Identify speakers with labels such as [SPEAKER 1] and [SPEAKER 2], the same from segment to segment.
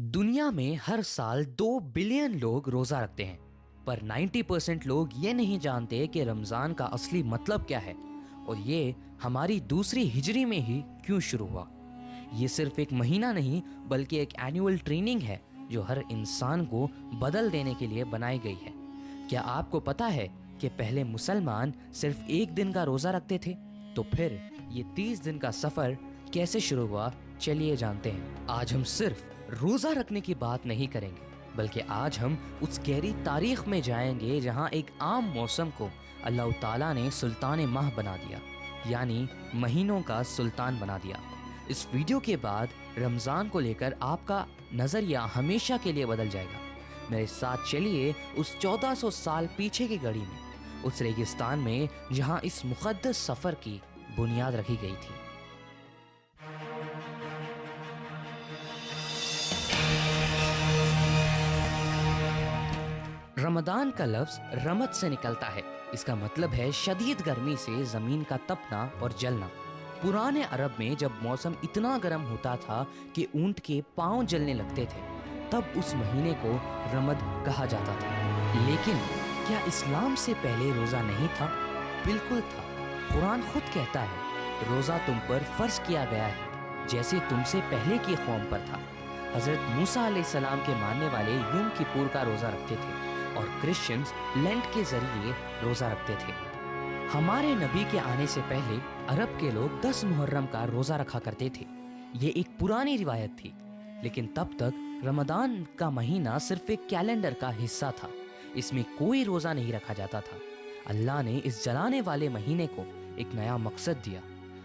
[SPEAKER 1] دنیا میں ہر سال 2 بلین لوگ روزہ رکھتے ہیں، پر 90% لوگ یہ نہیں جانتے کہ رمضان کا اصلی مطلب کیا ہے اور یہ ہماری دوسری ہجری میں ہی کیوں شروع ہوا۔ یہ صرف ایک مہینہ نہیں بلکہ ایک اینول ٹریننگ ہے جو ہر انسان کو بدل دینے کے لیے بنائی گئی ہے۔ کیا آپ کو پتا ہے کہ پہلے مسلمان صرف 1 دن کا روزہ رکھتے تھے؟ تو پھر یہ 30 دن کا سفر کیسے شروع ہوا، چلیے جانتے ہیں۔ آج ہم صرف روزہ رکھنے کی بات نہیں کریں گے، بلکہ آج ہم اس گہری تاریخ میں جائیں گے جہاں ایک عام موسم کو اللہ تعالیٰ نے سلطان ماہ بنا دیا، یعنی مہینوں کا سلطان بنا دیا۔ اس ویڈیو کے بعد رمضان کو لے کر آپ کا نظریہ ہمیشہ کے لیے بدل جائے گا۔ میرے ساتھ چلیے اس 1400 سال پیچھے کی گھڑی میں، اس ریگستان میں جہاں اس مقدس سفر کی بنیاد رکھی گئی تھی۔ رمضان کا لفظ رمد سے نکلتا ہے۔ اس کا مطلب ہے شدید گرمی سے زمین کا تپنا اور جلنا۔ پرانے عرب میں جب موسم اتنا گرم ہوتا تھا کہ اونٹ کے پاؤں جلنے لگتے تھے، تب اس مہینے کو رمد کہا جاتا تھا۔ لیکن کیا اسلام سے پہلے روزہ نہیں تھا؟ بالکل تھا۔ قرآن خود کہتا ہے، روزہ تم پر فرض کیا گیا ہے جیسے تم سے پہلے کی قوم پر تھا۔ حضرت موسیٰ علیہ السلام کے ماننے والے یوم کپور کا روزہ رکھتے تھے اور کرسچنز لینٹ کے ذریعے روزہ رکھتے تھے۔ ہمارے نبی کے آنے سے پہلے عرب کے لوگ 10 محرم کا روزہ رکھا کرتے تھے۔ یہ ایک پرانی روایت تھی، لیکن تب تک رمضان کا مہینہ صرف ایک کیلنڈر کا حصہ تھا۔ اس میں کوئی روزہ نہیں رکھا جاتا تھا۔ اللہ نے اس جلانے والے مہینے کو ایک نیا مقصد دیا۔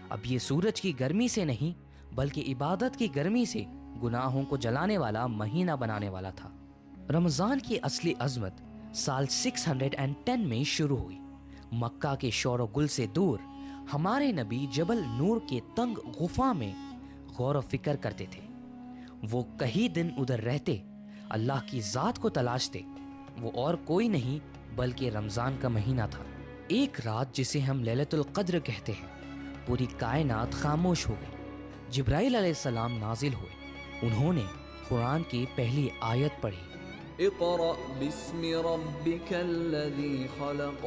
[SPEAKER 1] اب یہ سورج کی گرمی سے نہیں بلکہ عبادت کی گرمی سے گناہوں کو جلانے والا مہینہ بنانے والا تھا۔ رمضان کی اصلی عظمت سال 610 میں شروع ہوئی۔ مکہ کے شور و گل سے دور ہمارے نبی جبل نور کے تنگ غفا میں غور و فکر کرتے تھے۔ وہ کئی دن ادھر رہتے، اللہ کی ذات کو تلاشتے۔ وہ اور کوئی نہیں بلکہ رمضان کا مہینہ تھا۔ ایک رات جسے ہم لیلۃ القدر کہتے ہیں، پوری کائنات خاموش ہو گئی۔ جبرائیل علیہ السلام نازل ہوئے۔ انہوں نے قرآن کی پہلی آیت پڑھی،
[SPEAKER 2] اقرأ باسم ربک الذی خلق۔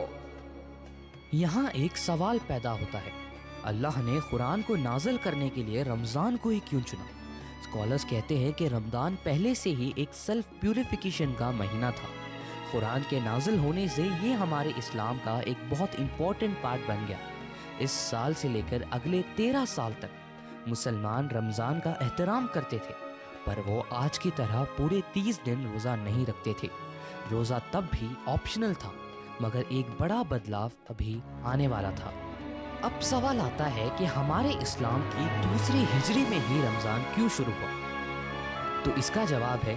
[SPEAKER 1] یہاں ایک سوال پیدا ہوتا ہے، اللہ نے قرآن کو نازل کرنے کے لیے رمضان کو ہی کیوں چنا؟ اسکالرز کہتے ہیں کہ رمضان پہلے سے ہی ایک سیلف پیوریفیکیشن کا مہینہ تھا۔ قرآن کے نازل ہونے سے یہ ہمارے اسلام کا ایک بہت امپورٹنٹ پارٹ بن گیا۔ اس سال سے لے کر اگلے 13 سال تک مسلمان رمضان کا احترام کرتے تھے، پر وہ آج کی طرح پورے 30 دن روزہ نہیں رکھتے تھے۔ روزہ تب بھی آپشنل تھا، مگر ایک بڑا بدلاؤ ابھی آنے والا تھا۔ اب سوال آتا ہے کہ ہمارے اسلام کی دوسری ہجری میں ہی رمضان کیوں شروع ہوا؟ تو اس کا جواب ہے،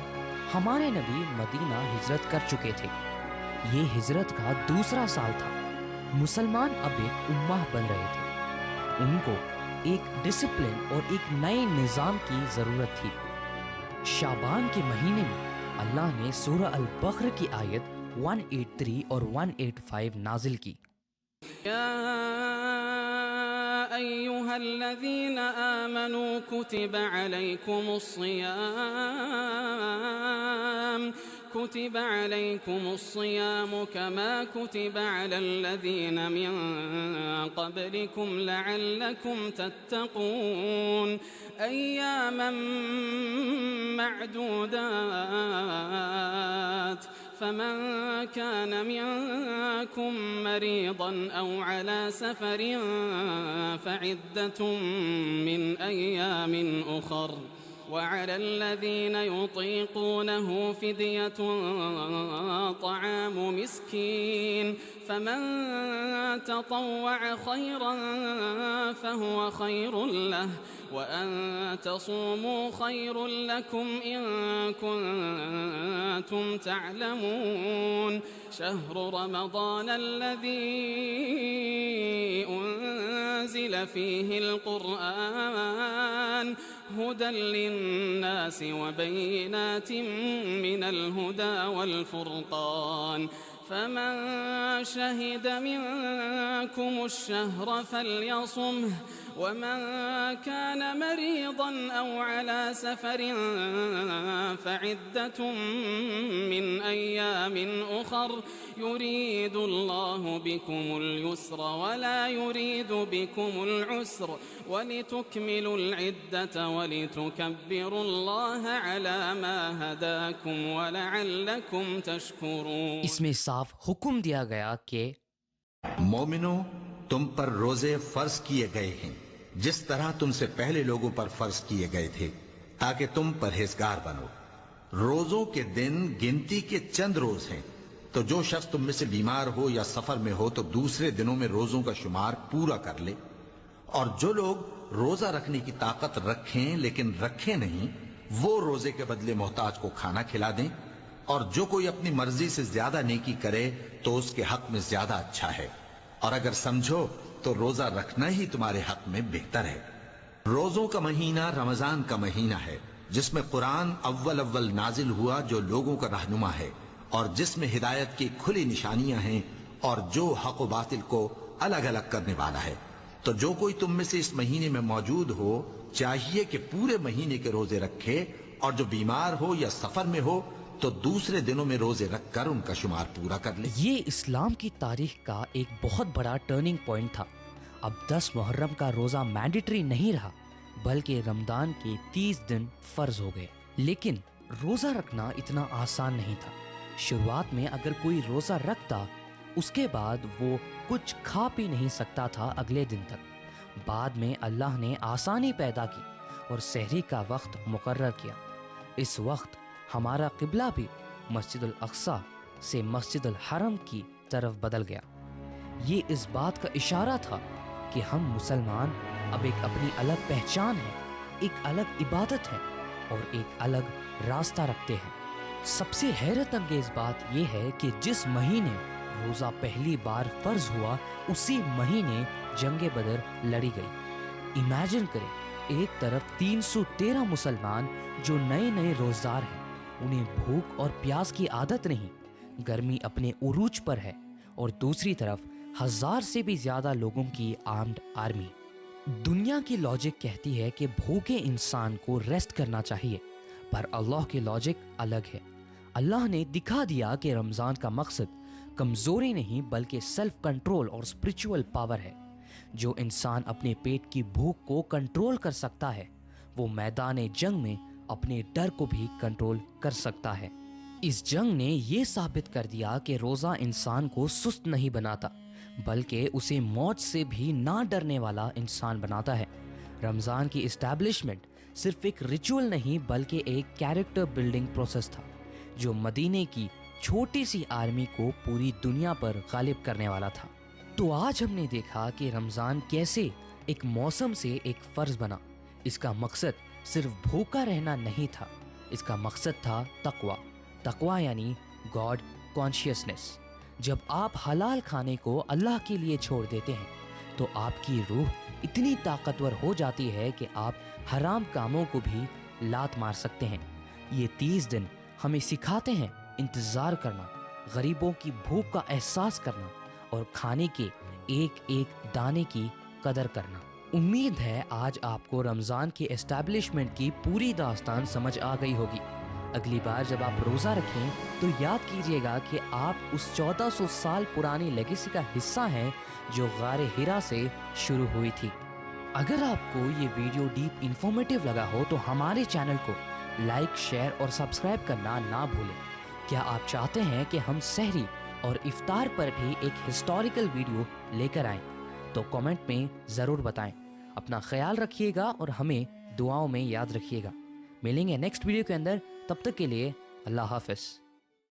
[SPEAKER 1] ہمارے نبی مدینہ ہجرت کر چکے تھے۔ یہ ہجرت کا دوسرا سال تھا۔ مسلمان اب ایک امہ بن رہے تھے۔ ان کو ایک ڈسپلن اور ایک نئے نظام کی ضرورت تھی۔ شعبان کے مہینے میں اللہ نے سورہ البقرہ کی آیت 183 اور 185 نازل کی۔
[SPEAKER 3] یا ایہا الذین آمنوا کتب علیکم الصیام كتب عليكم الصيام كما كتب على الذين من قبلكم لعلكم تتقون أياما معدودات فمن كان منكم مريضا أو على سفر فعدة من أيام أخر وعلى الذين يطيقونه فدية طعام مسكين فمن تطوع خيرا فهو خير له وأن تصوموا خير لكم إن كنتم تعلمون شهر رمضان الذي أنزل فيه القرآن هدى للناس وبينات من الهدى والفرقان فمن شهد منكم الشهر فليصمه ومن كان مريضا أو على سفر فعدة من أيام أخر يريد الله بكم اليسر ولا يريد بكم العسر ولتكملوا العدة ولتكبروا الله على ما هداكم ولعلكم تشكرون.
[SPEAKER 1] اس میں صاف حکم دیا گیا کہ
[SPEAKER 4] مومنو، تم پر روزے فرض کیے گئے ہیں جس طرح تم سے پہلے لوگوں پر فرض کیے گئے تھے تاکہ تم پرہیزگار بنو. روزوں کے دن گنتی کے چند روز ہیں، تو جو شخص تم میں سے بیمار ہو یا سفر میں ہو تو دوسرے دنوں میں روزوں کا شمار پورا کر لے. اور جو لوگ روزہ رکھنے کی طاقت رکھیں لیکن رکھیں نہیں، وہ روزے کے بدلے محتاج کو کھانا کھلا دیں. اور جو کوئی اپنی مرضی سے زیادہ نیکی کرے تو اس کے حق میں زیادہ اچھا ہے. اور اگر سمجھو تو روزہ رکھنا ہی تمہارے حق میں بہتر ہے. روزوں کا مہینہ رمضان کا مہینہ ہے جس میں قرآن اول نازل ہوا، جو لوگوں کا رہنما ہے اور جس میں ہدایت کی کھلی نشانیاں ہیں اور جو حق و باطل کو الگ الگ کرنے والا ہے. تو جو کوئی تم میں سے اس مہینے میں موجود ہو چاہیے کہ پورے مہینے کے روزے رکھے، اور جو بیمار ہو یا سفر میں ہو تو دوسرے دنوں میں روزے رکھ کر ان کا شمار پورا کر لے.
[SPEAKER 1] یہ اسلام کی تاریخ کا ایک بہت بڑا ٹرننگ پوائنٹ تھا. اب 10 محرم کا روزہ مینڈیٹری نہیں رہا بلکہ رمضان کے 30 دن فرض ہو گئے. لیکن روزہ رکھنا اتنا آسان نہیں تھا. شروعات میں اگر کوئی روزہ رکھتا اس کے بعد وہ کچھ کھا پی نہیں سکتا تھا اگلے دن تک. بعد میں اللہ نے آسانی پیدا کی اور سحری کا وقت مقرر کیا. اس وقت ہمارا قبلہ بھی مسجد الاقصی سے مسجد الحرم کی طرف بدل گیا. یہ اس بات کا اشارہ تھا کہ ہم مسلمان اب ایک اپنی الگ پہچان ہے، ایک الگ عبادت ہے اور ایک الگ راستہ رکھتے ہیں. سب سے حیرت انگیز بات یہ ہے کہ جس مہینے روزہ پہلی بار فرض ہوا اسی مہینے جنگ بدر لڑی گئی. امیجن کریں، ایک طرف 313 مسلمان جو نئے روزدار ہیں، انہیں بھوک اور پیاس کی عادت نہیں، گرمی اپنے عروج پر ہے، اور دوسری طرف 1000 سے بھی زیادہ لوگوں کی آرمڈ آرمی. دنیا کی لاجک کہتی ہے کہ بھوکے انسان کو ریسٹ کرنا چاہیے، پر اللہ کی لاجک الگ ہے. اللہ نے دکھا دیا کہ رمضان کا مقصد کمزوری نہیں بلکہ سیلف کنٹرول اور اسپرچول پاور ہے. جو انسان اپنے پیٹ کی بھوک کو کنٹرول کر سکتا ہے وہ میدان جنگ میں اپنے ڈر کو بھی کنٹرول کر سکتا ہے. اس جنگ نے یہ ثابت کر دیا کہ روزہ انسان کو سست نہیں بناتا بلکہ اسے موت سے بھی نہ ڈرنے والا انسان بناتا ہے. رمضان کی اسٹیبلشمنٹ صرف ایک ریچول نہیں بلکہ ایک کیریکٹر بلڈنگ پروسیس تھا جو مدینے کی چھوٹی سی آرمی کو پوری دنیا پر غالب کرنے والا تھا. تو آج ہم نے دیکھا کہ رمضان کیسے ایک موسم سے ایک فرض بنا. اس کا مقصد صرف بھوکا رہنا نہیں تھا، اس کا مقصد تھا تقوی. تقوی یعنی گاڈ کانشیسنس. جب آپ حلال کھانے کو اللہ کے لیے چھوڑ دیتے ہیں تو آپ کی روح اتنی طاقتور ہو جاتی ہے کہ آپ حرام کاموں کو بھی لات مار سکتے ہیں. یہ 30 دن ہمیں سکھاتے ہیں انتظار کرنا، غریبوں کی بھوک کا احساس کرنا اور کھانے کے ایک ایک دانے کی قدر کرنا. امید ہے آج آپ کو رمضان کی اسٹیبلشمنٹ کی پوری داستان سمجھ آ گئی ہوگی. اگلی بار جب آپ روزہ رکھیں تو یاد کیجئے گا کہ آپ اس 1400 سال پرانی لیگیسی کا حصہ ہیں جو غار حرا سے شروع ہوئی تھی. اگر آپ کو یہ ویڈیو ڈیپ انفارمیٹیو لگا ہو تو ہمارے چینل کو لائک، شیئر اور سبسکرائب کرنا نہ بھولیں. کیا آپ چاہتے ہیں کہ ہم سحری اور افطار پر بھی ایک ہسٹوریکل ویڈیو لے کر آئیں؟ تو کامنٹ میں ضرور بتائیں. اپنا خیال رکھیے گا اور ہمیں دعاؤں میں یاد رکھیے گا. ملیں گے نیکسٹ ویڈیو کے اندر. تب تک کے لیے اللہ حافظ.